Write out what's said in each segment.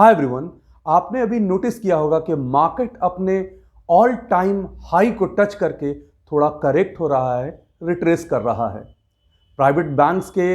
Hi everyone, आपने अभी notice किया होगा कि मार्केट अपने ऑल टाइम हाई को टच करके थोड़ा करेक्ट हो रहा है, रिट्रेस कर रहा है। प्राइवेट बैंक्स के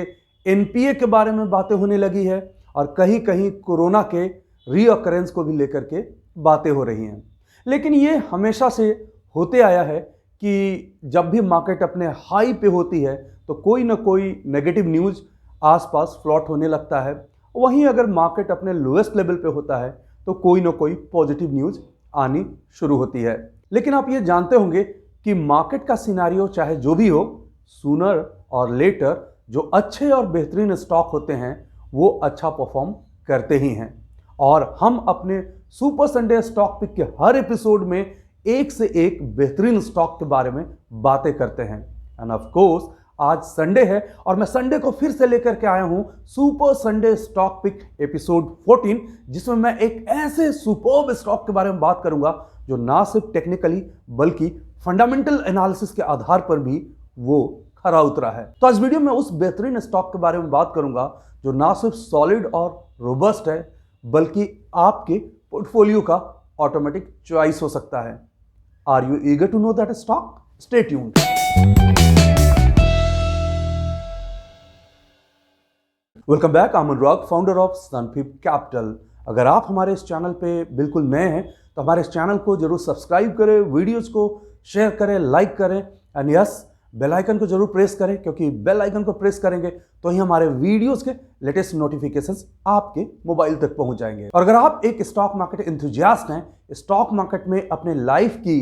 एनपीए के बारे में बातें होने लगी है और कहीं कहीं कोरोना के रीअकरेंस को भी लेकर के बातें हो रही हैं। लेकिन ये हमेशा से होते आया है कि जब भी मार्केट अपने हाई पे होती है तो कोई ना कोई नेगेटिव न्यूज़ आसपास फ्लॉट होने लगता है। वहीं अगर मार्केट अपने लोएस्ट लेवल पे होता है तो कोई ना कोई पॉजिटिव न्यूज़ आनी शुरू होती है। लेकिन आप ये जानते होंगे कि मार्केट का सिनारियो चाहे जो भी हो, सूनर और लेटर जो अच्छे और बेहतरीन स्टॉक होते हैं वो अच्छा परफॉर्म करते ही हैं। और हम अपने सुपर संडे स्टॉक पिक के हर एपिसोड में एक से एक बेहतरीन स्टॉक के बारे में बातें करते हैं। एंड ऑफ कोर्स आज संडे है और मैं संडे को फिर से लेकर के आया हूं super Sunday stock pick episode 14, जिसमें मैं एक ऐसे सुपर्ब स्टॉक के बारे में बात करूंगा जो ना सिर्फ टेक्निकली बल्कि फंडामेंटल एनालिसिस के आधार पर भी वो खरा उतरा है। तो आज वीडियो में उस बेहतरीन स्टॉक के बारे में बात करूंगा जो ना सिर्फ सॉलिड और रोबस्ट है बल्कि आपके पोर्टफोलियो का ऑटोमेटिक चॉइस हो सकता है। Are you eager to know that stock? Stay tuned. Welcome back, I am Anurag, founder of Sunfip Capital. अगर आप हमारे इस चैनल पे बिल्कुल नए हैं तो हमारे इस चैनल को जरूर सब्सक्राइब करें, वीडियोस को शेयर करें, लाइक करें एंड यस, बेल आइकन को जरूर प्रेस करें, क्योंकि बेल आइकन को प्रेस करेंगे तो ही हमारे वीडियोस के लेटेस्ट नोटिफिकेशंस आपके मोबाइल तक पहुंच जाएंगे। और अगर आप एक स्टॉक मार्केट एंथुसियास्ट हैं, स्टॉक मार्केट में अपने लाइफ की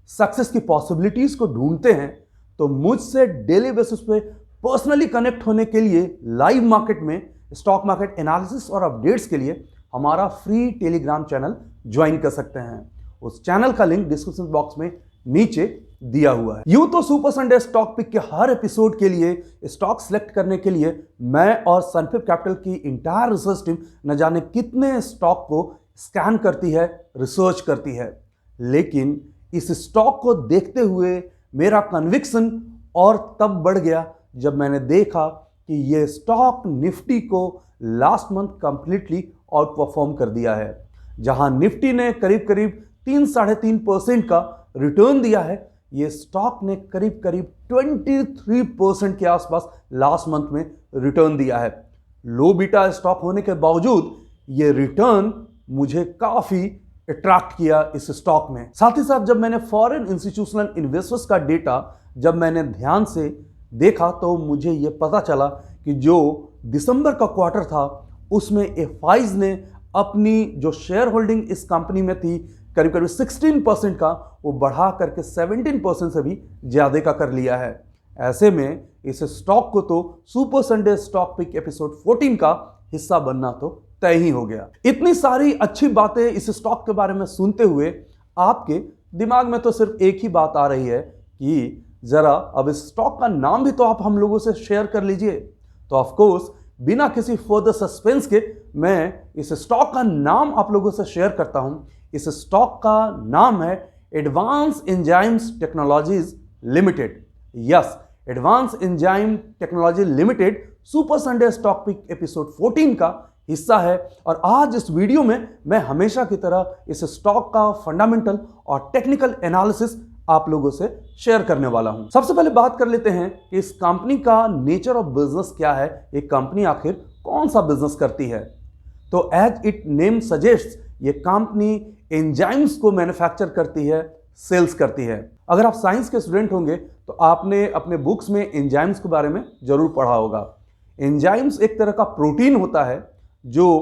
सक्सेस की पॉसिबिलिटीज को ढूंढते हैं, तो मुझसे डेली बेसिस पे पर्सनली कनेक्ट होने के लिए लाइव मार्केट में स्टॉक मार्केट एनालिसिस और अपडेट्स के लिए हमारा फ्री टेलीग्राम चैनल ज्वाइन कर सकते हैं। उस चैनल का लिंक डिस्क्रिप्शन बॉक्स में नीचे दिया हुआ है। यूं तो सुपर संडे स्टॉक पिक के हर एपिसोड के लिए स्टॉक सिलेक्ट करने के लिए मैं और सनफिप कैपिटल की इंटायर रिसर्च टीम न जाने कितने स्टॉक को स्कैन करती है, रिसर्च करती है। लेकिन इस स्टॉक को देखते हुए मेरा कन्विक्शन और तब बढ़ गया जब मैंने देखा कि ये स्टॉक निफ्टी को last month completely out perform कर दिया है। जहां निफ्टी ने करीब करीब 3-3.5% का रिटर्न दिया है, ये स्टॉक ने करीब करीब 23% के आसपास लास्ट मंथ में रिटर्न दिया है। लो बीटा स्टॉक होने के बावजूद ये रिटर्न मुझे काफी अट्रैक्ट किया इस स्टॉक में। साथ ही साथ जब मैंने फॉरेन इंस्टीट्यूशनल इन्वेस्टर्स का डेटा जब मैंने ध्यान से देखा तो मुझे ये पता चला कि जो दिसंबर का क्वार्टर था उसमें एफआईज ने अपनी जो शेयर होल्डिंग इस कंपनी में थी करीब करीब 16% का, वो बढ़ा करके 17% से भी ज्यादा का कर लिया है। ऐसे में इस स्टॉक को तो super Sunday stock pick episode 14 का हिस्सा बनना तो तय ही हो गया। इतनी सारी अच्छी बातें इस स्टॉक के बारे में सुनते हुए आपके दिमाग में तो सिर्फ एक ही बात आ रही है कि जरा अब इस स्टॉक का नाम भी तो आप हम लोगों से शेयर कर लीजिए। तो ऑफ कोर्स बिना किसी फर्दर सस्पेंस के मैं इस स्टॉक का नाम आप लोगों से शेयर करता हूं। इस स्टॉक का नाम है Advance Enzymes Technologies Limited. Yes, Advance Enzyme Technology Limited super Sunday stock pick episode 14 का हिस्सा है। और आज इस वीडियो में मैं हमेशा की तरह इस स्टॉक का फंडामेंटल और टेक्निकल एनालिसिस आप लोगों से शेयर करने वाला हूं। सबसे पहले बात कर लेते हैं कि इस कंपनी का नेचर ऑफ बिजनेस क्या है, एक कंपनी आखिर कौन सा बिजनेस करती है। तो एज इट नेम सजेस्ट, ये कंपनी एंजाइम्स को मैन्युफैक्चर करती है, सेल्स करती है। अगर आप साइंस के स्टूडेंट होंगे तो आपने अपने बुक्स में एंजाइम्स के बारे में जरूर पढ़ा होगा। एंजाइम्स एक तरह का प्रोटीन होता है जो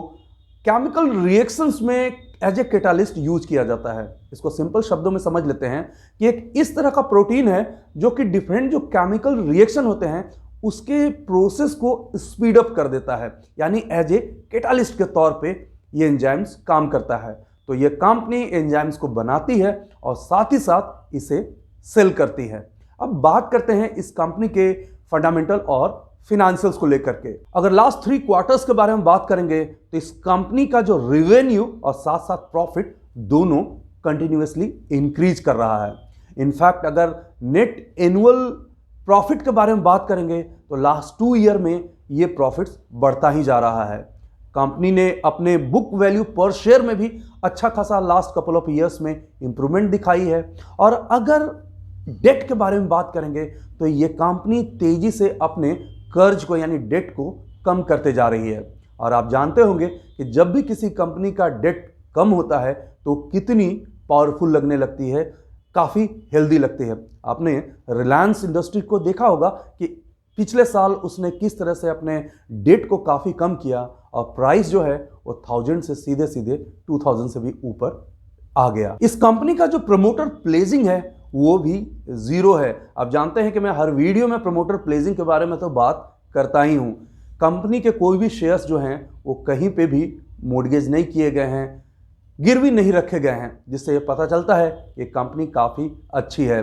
केमिकल रिएक्शंस में एज ए कैटालिस्ट यूज किया जाता है। इसको सिंपल शब्दों में समझ लेते हैं कि एक इस तरह का प्रोटीन है जो कि डिफरेंट जो केमिकल रिएक्शन होते हैं उसके प्रोसेस को स्पीड अप कर देता है, यानी एज ए कैटालिस्ट के तौर पे ये एंजाइम्स काम करता है। तो ये कंपनी एंजाइम्स को बनाती है और साथ ही साथ इसे सेल करती है। अब बात करते हैं इस कंपनी के फंडामेंटल और फिनेंशियल्स को लेकर के। अगर लास्ट 3 क्वार्टर्स के बारे में बात करेंगे तो इस कंपनी का जो रेवेन्यू और साथ साथ प्रॉफिट दोनों कंटिन्यूअसली इंक्रीज कर रहा है। इनफैक्ट अगर नेट एनुअल प्रॉफिट के बारे में बात करेंगे तो लास्ट 2 ईयर में ये प्रॉफिट्स बढ़ता ही जा रहा है। कंपनी ने अपने बुक वैल्यू पर शेयर में भी अच्छा खासा लास्ट कपल ऑफ ईयर्स में इंप्रूवमेंट दिखाई है। और अगर डेट के बारे में बात करेंगे तो ये कंपनी तेजी से अपने कर्ज को यानी डेट को कम करते जा रही है। और आप जानते होंगे कि जब भी किसी कंपनी का डेट कम होता है तो कितनी पावरफुल लगने लगती है, काफ़ी हेल्दी लगती है। आपने रिलायंस इंडस्ट्री को देखा होगा कि पिछले साल उसने किस तरह से अपने डेट को काफ़ी कम किया और प्राइस जो है वो 1000 से सीधे सीधे 2000 से भी ऊपर आ गया। इस कंपनी का जो प्रमोटर प्लेजिंग है वो भी जीरो है। आप जानते हैं कि मैं हर वीडियो में प्रमोटर प्लेजिंग के बारे में तो बात करता ही हूं। कंपनी के कोई भी शेयर्स जो हैं वो कहीं पे भी मॉर्गेज नहीं किए गए हैं, गिरवी नहीं रखे गए हैं, जिससे ये पता चलता है कि कंपनी काफ़ी अच्छी है।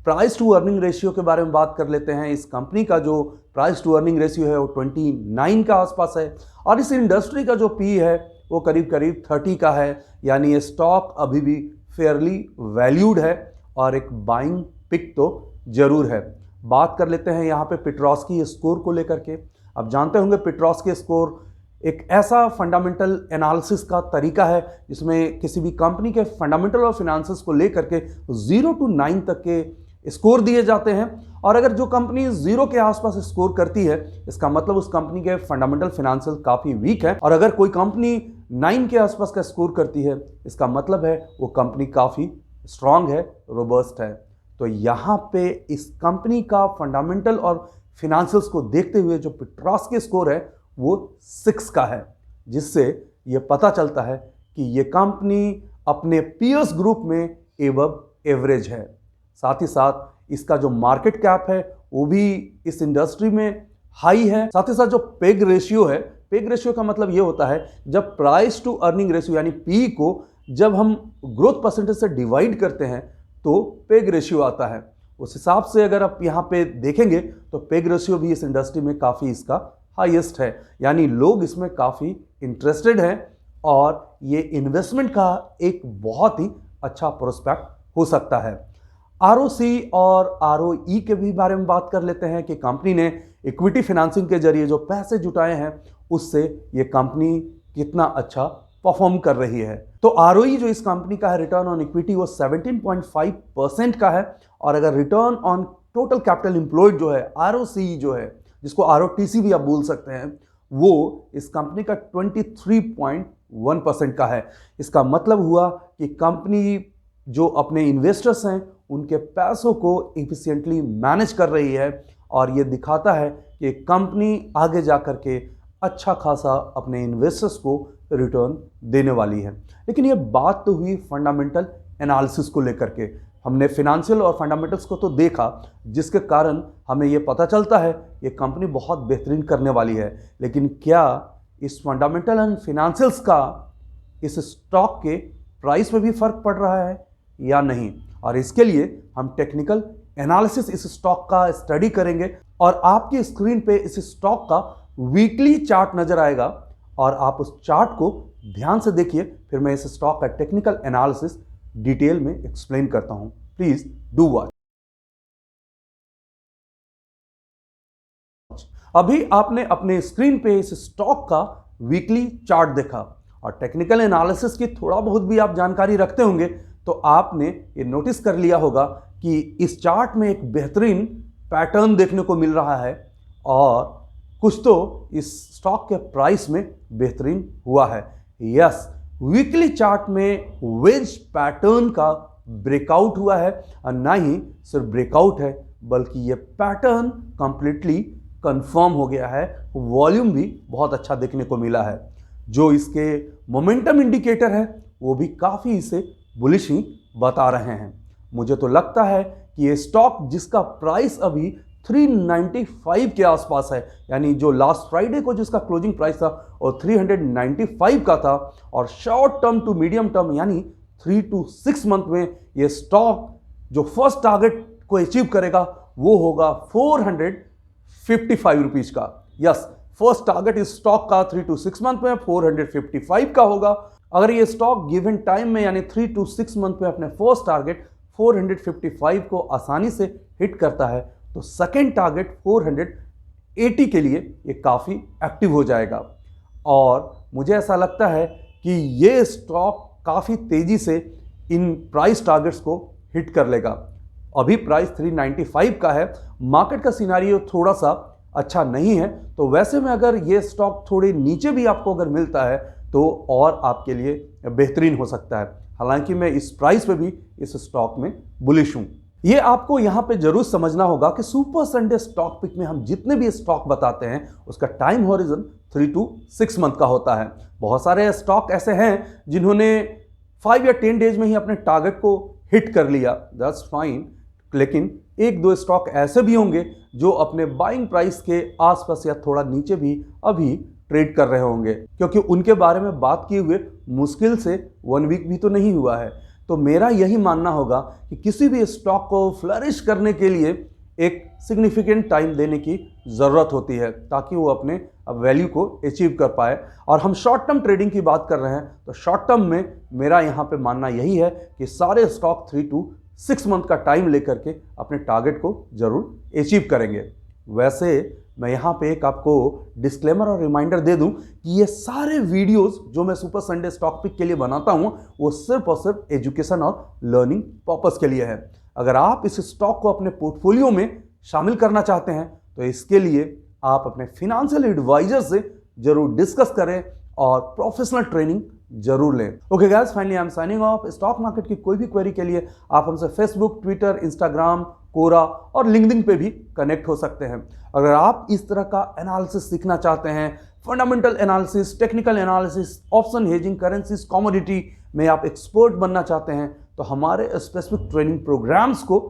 प्राइस टू अर्निंग रेशियो के बारे में बात कर लेते हैं। इस कंपनी का जो प्राइस टू अर्निंग रेशियो है वो 29 का आसपास है और इस इंडस्ट्री का जो पी है वो करीब करीब 30 का है। यानी ये स्टॉक अभी भी फेयरली वैल्यूड है और एक बाइंग पिक तो जरूर है। बात कर लेते हैं यहाँ पे पेट्रोस्की स्कोर को लेकर के। आप जानते होंगे पेट्रोस्की स्कोर एक ऐसा फंडामेंटल एनालिसिस का तरीका है जिसमें किसी भी कंपनी के फंडामेंटल और फिनेंसेस को लेकर के 0 to 9 तक के स्कोर दिए जाते हैं। और अगर जो कंपनी 0 के आसपास स्कोर करती है इसका मतलब उस कंपनी के फंडामेंटल फिनेंशियल काफ़ी वीक है, और अगर कोई कंपनी 9 के आसपास का स्कोर करती है इसका मतलब है वो कंपनी काफ़ी स्ट्रांग है, रोबस्ट है। तो यहाँ पे इस कंपनी का फंडामेंटल और फिनेंशियल्स को देखते हुए जो पेट्रोस्की स्कोर है वो 6 का है, जिससे ये पता चलता है कि ये कंपनी अपने पीयर्स ग्रुप में एबव एवरेज है। साथ ही साथ इसका जो मार्केट कैप है वो भी इस इंडस्ट्री में हाई है। साथ ही साथ जो पेग रेशियो है, पेग रेशियो का मतलब ये होता है जब प्राइस टू अर्निंग रेशियो यानी पी को जब हम ग्रोथ परसेंटेज से डिवाइड करते हैं तो पेग रेशियो आता है। उस हिसाब से अगर आप यहाँ पे देखेंगे तो पेग रेशियो भी इस इंडस्ट्री में काफ़ी इसका हाईएस्ट है, यानी लोग इसमें काफ़ी इंटरेस्टेड हैं और ये इन्वेस्टमेंट का एक बहुत ही अच्छा प्रोस्पेक्ट हो सकता है। आरओसी और आरओई के भी बारे में बात कर लेते हैं कि कंपनी ने इक्विटी फाइनेंसिंग के जरिए जो पैसे जुटाए हैं उससे ये कंपनी कितना अच्छा परफॉर्म कर रही है। तो आरओई जो इस कंपनी का है रिटर्न ऑन इक्विटी वो 17.5% का है, और अगर return on total capital employed जो है आरओसी जो है जिसको आरओटीसी भी आप बोल सकते हैं वो इस कंपनी का 23.1% का है। इसका मतलब हुआ कि कंपनी जो अपने इन्वेस्टर्स हैं उनके पैसों को एफिशिएंटली मैनेज कर रही है, और ये दिखाता है कि कंपनी आगे जाकर के अच्छा खासा अपने इन्वेस्टर्स को रिटर्न देने वाली है। लेकिन ये बात तो हुई फंडामेंटल एनालिसिस को लेकर के। हमने फिनेंशियल और फंडामेंटल्स को तो देखा जिसके कारण हमें ये पता चलता है ये कंपनी बहुत बेहतरीन करने वाली है। लेकिन क्या इस फंडामेंटल एंड फिनेंशियल्स का इस स्टॉक के प्राइस में भी फर्क पड़ रहा है या नहीं? और इसके लिए हम टेक्निकल एनालिसिस इस स्टॉक का स्टडी करेंगे, और आपकी स्क्रीन पे इस स्टॉक का वीकली चार्ट नजर आएगा और आप उस चार्ट को ध्यान से देखिए। फिर मैं इस स्टॉक का टेक्निकल एनालिसिस डिटेल में एक्सप्लेन करता हूं। Please do watch. अभी आपने अपने स्क्रीन पे इस स्टॉक का वीकली चार्ट देखा, और टेक्निकल एनालिसिस की थोड़ा बहुत भी आप जानकारी रखते होंगे तो आपने ये नोटिस कर लिया होगा कि इस चार्ट में एक बेहतरीन पैटर्न देखने को मिल रहा है, और कुछ तो इस स्टॉक के प्राइस में बेहतरीन हुआ है। यस, वीकली चार्ट में वेज पैटर्न का ब्रेकआउट हुआ है, और ना ही सिर्फ ब्रेकआउट है बल्कि ये पैटर्न कंप्लीटली कंफर्म हो गया है। वॉल्यूम भी बहुत अच्छा देखने को मिला है। जो इसके मोमेंटम इंडिकेटर है वो भी काफ़ी इसे बुलिश ही बता रहे हैं। मुझे तो लगता है कि ये स्टॉक जिसका प्राइस अभी 395 के आसपास है, यानी जो लास्ट फ्राइडे को जिसका क्लोजिंग प्राइस था और 395 का था, और short term to medium term यानी 3 to 6 मंथ में ये स्टॉक जो फर्स्ट टारगेट को अचीव करेगा वो होगा 455 रुपीज का। यस, फर्स्ट टारगेट इस स्टॉक का 3 to 6 मंथ में 455 का होगा। अगर ये स्टॉक गिवन टाइम में यानी 3 to 6 मंथ में अपने फर्स्ट टारगेट 455 को आसानी से हिट करता है तो सेकेंड टारगेट 480 के लिए ये काफ़ी एक्टिव हो जाएगा। और मुझे ऐसा लगता है कि ये स्टॉक काफ़ी तेज़ी से इन प्राइस टारगेट्स को हिट कर लेगा। अभी प्राइस 395 का है, मार्केट का सिनारियो थोड़ा सा अच्छा नहीं है, तो वैसे में अगर ये स्टॉक थोड़े नीचे भी आपको अगर मिलता है तो और आपके लिए बेहतरीन हो सकता है। हालांकि मैं इस प्राइस पे भी इस स्टॉक में बुलिश हूं। ये आपको यहां पे जरूर समझना होगा कि सुपर संडे स्टॉक पिक में हम जितने भी स्टॉक बताते हैं उसका टाइम हॉरिजन 3 to 6 मंथ का होता है। बहुत सारे स्टॉक ऐसे हैं जिन्होंने 5 या 10 डेज में ही अपने टारगेट को हिट कर लिया, दैट्स फाइन, लेकिन एक दो स्टॉक ऐसे भी होंगे जो अपने बाइंग प्राइस के आसपास या थोड़ा नीचे भी अभी ट्रेड कर रहे होंगे, क्योंकि उनके बारे में बात किए हुए मुश्किल से 1 वीक भी तो नहीं हुआ है। तो मेरा यही मानना होगा कि किसी भी स्टॉक को फ्लरिश करने के लिए एक सिग्निफिकेंट टाइम देने की ज़रूरत होती है ताकि वो अपने वैल्यू को अचीव कर पाए। और हम शॉर्ट टर्म ट्रेडिंग की बात कर रहे हैं तो शॉर्ट टर्म में मेरा यहाँ पे मानना यही है कि सारे स्टॉक 3 to 6 मंथ का टाइम लेकर के अपने टारगेट को जरूर अचीव करेंगे। वैसे मैं यहाँ पे एक आपको डिस्क्लेमर और रिमाइंडर दे दूं कि ये सारे वीडियोस जो मैं सुपर संडे स्टॉक पिक के लिए बनाता हूँ वो सिर्फ और सिर्फ एजुकेशन और लर्निंग पर्पस के लिए है। अगर आप इस स्टॉक को अपने पोर्टफोलियो में शामिल करना चाहते हैं तो इसके लिए आप अपने फिनेंशियल एडवाइजर से जरूर डिस्कस करें और प्रोफेशनल ट्रेनिंग जरूर लें। Okay guys, finally I am signing off. Stock market की कोई भी क्वेरी के लिए आप हमसे फेसबुक, ट्विटर, इंस्टाग्राम, कोरा और लिंक्डइन पे भी कनेक्ट हो सकते हैं। अगर आप इस तरह का एनालिसिस सीखना चाहते हैं, fundamental analysis, technical analysis, option hedging, currencies, commodity में आप एक्सपर्ट बनना चाहते हैं तो हमारे स्पेसिफिक ट्रेनिंग प्रोग्राम्स को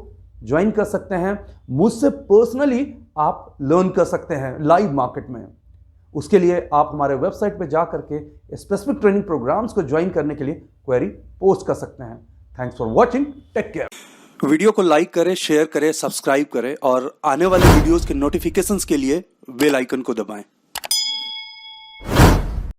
ज्वाइन कर सकते हैं। मुझसे पर्सनली आप लर्न कर सकते हैं लाइव मार्केट में। उसके लिए आप हमारे वेबसाइट पे जा करके स्पेसिफिक ट्रेनिंग प्रोग्राम्स को ज्वाइन करने के लिए क्वेरी पोस्ट कर सकते हैं। Thanks for watching, take care. Video को लाइक करें, शेयर करें, सब्सक्राइब करें और आने वाले वीडियोस के नोटिफिकेशंस के लिए बेल आइकन को दबाएं।